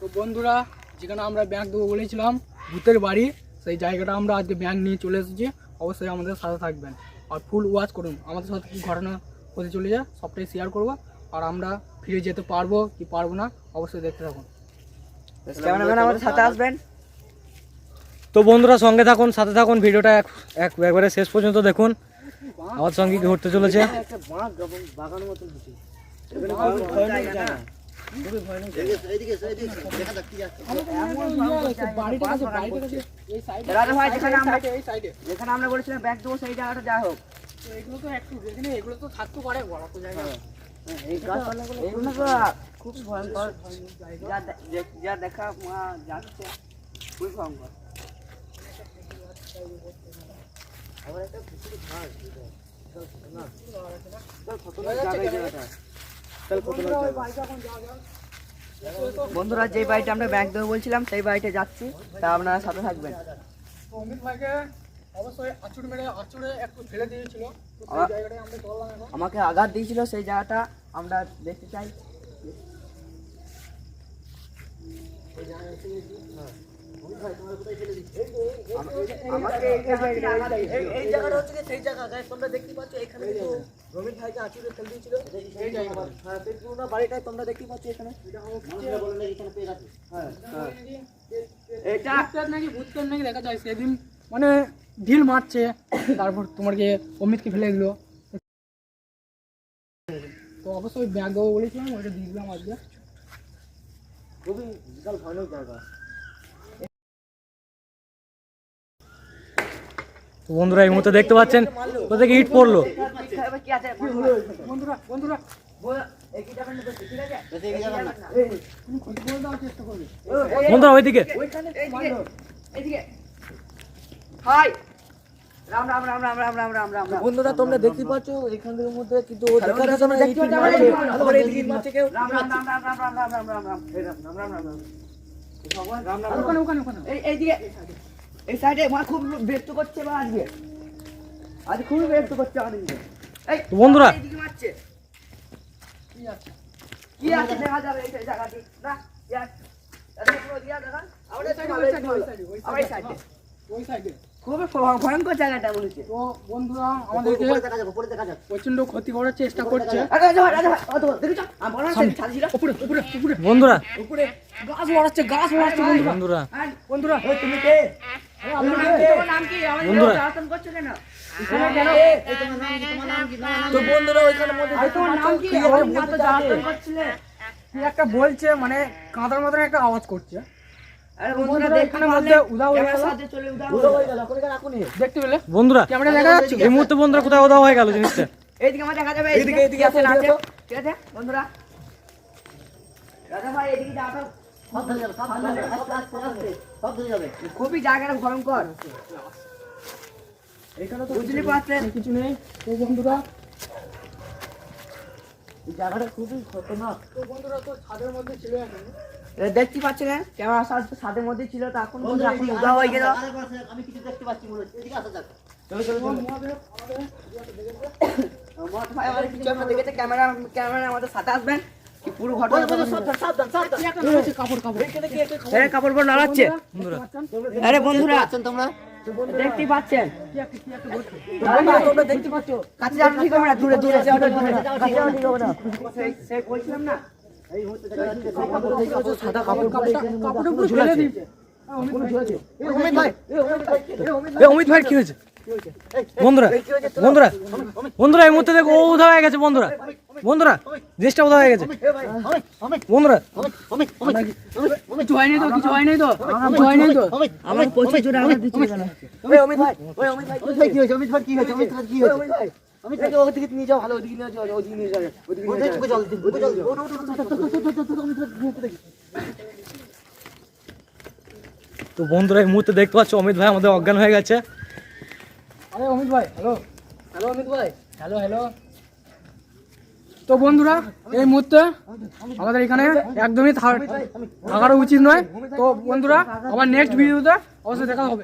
তো বন্ধুরা, যেখানে আমরা ব্যাংক দেবো বলেছিলাম ভূতের বাড়ি, সেই জায়গাটা আমরা আজকে ব্যাংক নিয়ে চলে এসেছি। অবশ্যই আমাদের সাথে থাকবেন আর ফুল ওয়াচ করুন। আমাদের সাথে কী ঘটনা হতে চলে যায় সবটাই শেয়ার করবো, আর আমরা ফিরে যেতে পারবো কি পারবো না অবশ্যই দেখতে থাকুন। ক্যামেরাম্যান আমাদের সাথে আসবেন। তো বন্ধুরা সঙ্গে থাকুন, সাথে থাকুন, ভিডিওটা একবারে শেষ পর্যন্ত দেখুন। আমার সঙ্গে কি ঘটতে চলেছে। যেখানে আমরা বলেছিলাম ব্যাগ দেবো সেই জায়গাটা যা হোক, এগুলো তো একটু দেখে নেই, এগুলো তো থাকতে পারে বড় তো জায়গা। এই গাছপালাগুলো খুব ভয়ঙ্কর, যা দেখা যাচ্ছে খুবই ভয়ঙ্কর। বন্ধুরা, যে বাড়িটা আমরা ব্যাগ দেবো বলছিলাম সেই বাড়িতে যাচ্ছি, তা আপনারা সাথে থাকবেন। অমিত ভাইকে অবশ্যই আঁচড় মেরে আঁচড়ে একটু ফেলে দিয়েছিল, তো সেই জায়গাটায় আমরা চললাম এখন। আমাকে আঘাত দিয়েছিল, সেই জায়গাটা আমরা দেখতে চাই। এই জায়গাটা হচ্ছে সেই জায়গা তোমরা দেখতে পাচ্ছ, এখানে রমিত ভাইকে আঁচড়ে ফেলে দিয়েছিল এই জায়গাটা। হ্যাঁ, সেই পুরোনো বাড়িটাই তোমরা দেখতে পাচ্ছ এখানে। এটা নাকি ভূতকে নাকি দেখা যায় সেদিন, মানে ঢিল মারছে, তারপর তোমাকে অমিতকে ফেলে দিল। তো অবশ্যই ব্যাগ দেবো বলেছিলাম, ওইটা দিয়ে দিলাম আজকে। খুবই বিশাল ভয়ানক জায়গা। তো বন্ধুরা এই মুহূর্তে দেখতে পাচ্ছেন কোথা থেকে ইট পড়লো। বন্ধুরা বন্ধুরা বন্ধুরা ওইদিকে বন্ধুরা তোমরা দেখতে পাচ্ছ এখানের মধ্যে, কিন্তু এই সাইডে মা খুব ব্যস্ত করছে, বা আজ খুবই ব্যস্ত করছে আমাদেরকে। তো বন্ধুরা কি আছে দেখা যাবে এই জায়গাটি না, খুবই ভয়ঙ্কর জায়গাটা বলেছে। তো বন্ধুরা আমাদেরকে প্রচন্ড ক্ষতি করার চেষ্টা করছে। বন্ধুরা উপরে গাছ মারাচ্ছে, গাছ মারাচ্ছে। বন্ধুরা বন্ধুরা তুমি কে? একটা বলছে, মানে কাঁদার মতন একটা আওয়াজ করছে। দেখতে পেলে বন্ধুরা ক্যামেরা দেখা যাচ্ছে? এই মুহূর্তে বন্ধুরা কোথায় উধাও হয়ে গেল জিনিসটা। এইদিকে আমার দেখা যাবে, এইদিকে এইদিকে আছে না, ঠিক আছে বন্ধুরা। রাজা ভাই এদিকে যাও, খুবই জায়গাটা ভয়ঙ্কর, এখানে তো বুঝলি পাচ্ছেন কিছু নেই। তো বন্ধুরা এই জায়গাটা খুবই খতরনাক। তো বন্ধুরা তো ছাদের মধ্যে ছিল, এখন দেখতে পাচ্ছেন না ক্যামেরা ছাদের মধ্যে ছিল, তো এখন উদা হয়ে গেল। আমি কিছু দেখতে পাচ্ছি মনে হচ্ছে, এদিকে আসা যাক। দেখেছে ক্যামেরা আমাদের সাথে আসবেন, পুরো ঘটনা কাপড় পর নাড়াচ্ছে। আরে বন্ধুরা তোমরা দেখতে পাচ্ছেন, তোমরা দেখতে পাচ্ছ কাছে যাওয়া ঠিক হবে না, দূরে দূরে যাওয়া ঠিক হবে না। সেই বলছিলাম না, সাদা কাপড়ের উপরে ঝুলে দিয়েছে। অমিত ভাই কি হয়েছে? বন্ধুরা বন্ধুরা বন্ধুরা এই মুহূর্তে দেখো ও উধাও হয়ে গেছে। বন্ধুরা বন্ধুরা জিনিসটা উধাও হয়ে গেছে। বন্ধুরা কিছু হয়নি তো, কিছু হয়নি তো, কিছু হয়নি তো। আমার প্রচুর জোরে আঘাত দিচ্ছিল কেন? অমিত ভাই কি হয়েছে? অমিত ভাই কি হয়েছে? অমিত ভাই কি হয়েছে? অমিত ভাই ওদিকে নিয়ে যাও, ভালো ওদিকে নিয়ে যাও, ওদিকে নিয়ে যাও, ওদিকে নিয়ে যাও। জল দিন, জল দিন। তো বন্ধুরা এই মুহূর্তে দেখতে পাচ্ছ অমিত ভাই আমাদের অজ্ঞান হয়ে গেছে। আরে অমিত ভাই, হ্যালো হ্যালো অমিত ভাই, হ্যালো হ্যালো। তো বন্ধুরা এই মুহূর্তে আমাদের এখানে একদমই থাকার উচিত নয়। তো বন্ধুরা আবার নেক্সট ভিডিওতে অবশ্যই দেখা হবে।